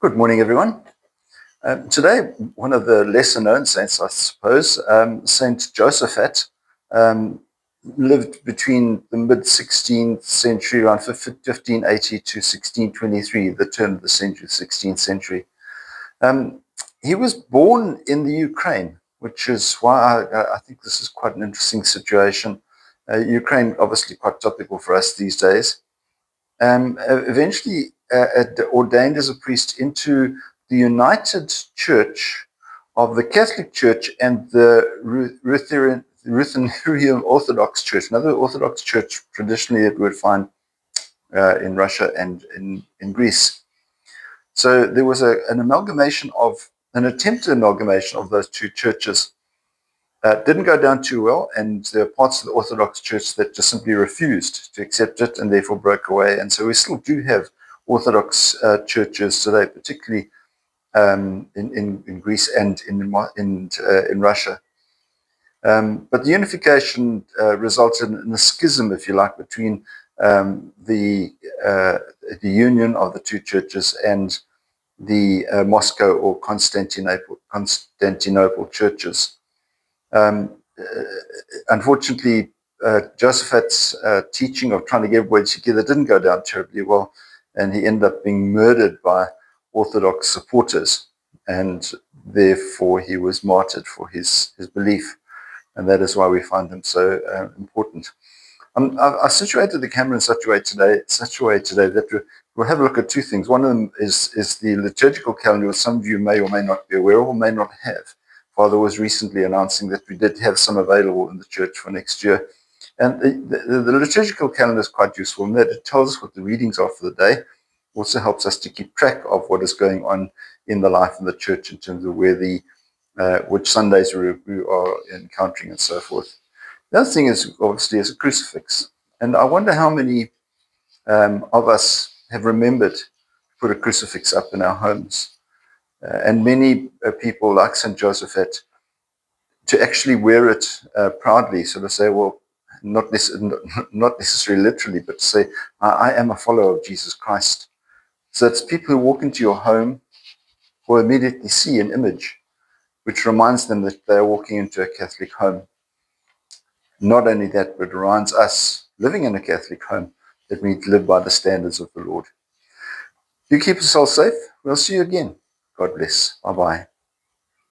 Good morning, everyone. Today, one of the lesser known saints, I suppose, Saint Josephat, um, lived between the mid 16th century, around 1580 to 1623, the turn of the century, 16th century. Um, he was born in the Ukraine, which is why I think this is quite an interesting situation. Ukraine, obviously, quite topical for us these days. Eventually ordained as a priest into the United Church of the Catholic Church and the Ruthenian Orthodox Church, another Orthodox church traditionally that we would find in Russia and in Greece. So there was an attempted amalgamation of those two churches. Didn't go down too well, and there are parts of the Orthodox Church that just simply refused to accept it and therefore broke away. And so we still do have Orthodox churches today, particularly in Greece and in Russia. But the unification resulted in a schism, if you like, between the union of the two churches and the Moscow or Constantinople churches. Um, Unfortunately, Josephat's teaching of trying to get everybody together didn't go down terribly well, and he ended up being murdered by Orthodox supporters, and therefore he was martyred for his belief, and that is why we find him so important. I situated the camera in such a way today that we'll have a look at two things. One of them is the liturgical calendar, which some of you may or may not be aware of or may not have. Father was recently announcing that we did have some available in the church for next year. And the liturgical calendar is quite useful in that it tells us what the readings are for the day. Also helps us to keep track of what is going on in the life of the church in terms of where which Sundays we are encountering and so forth. The other thing is obviously is a crucifix. And I wonder how many of us have remembered to put a crucifix up in our homes. And many people like St. Josephat to actually wear it proudly, sort of say, well, not necessarily literally, but to say, I am a follower of Jesus Christ. So it's people who walk into your home will immediately see an image which reminds them that they're walking into a Catholic home. Not only that, but it reminds us living in a Catholic home that we need to live by the standards of the Lord. You keep yourself safe. We'll see you again. God bless. Bye-bye.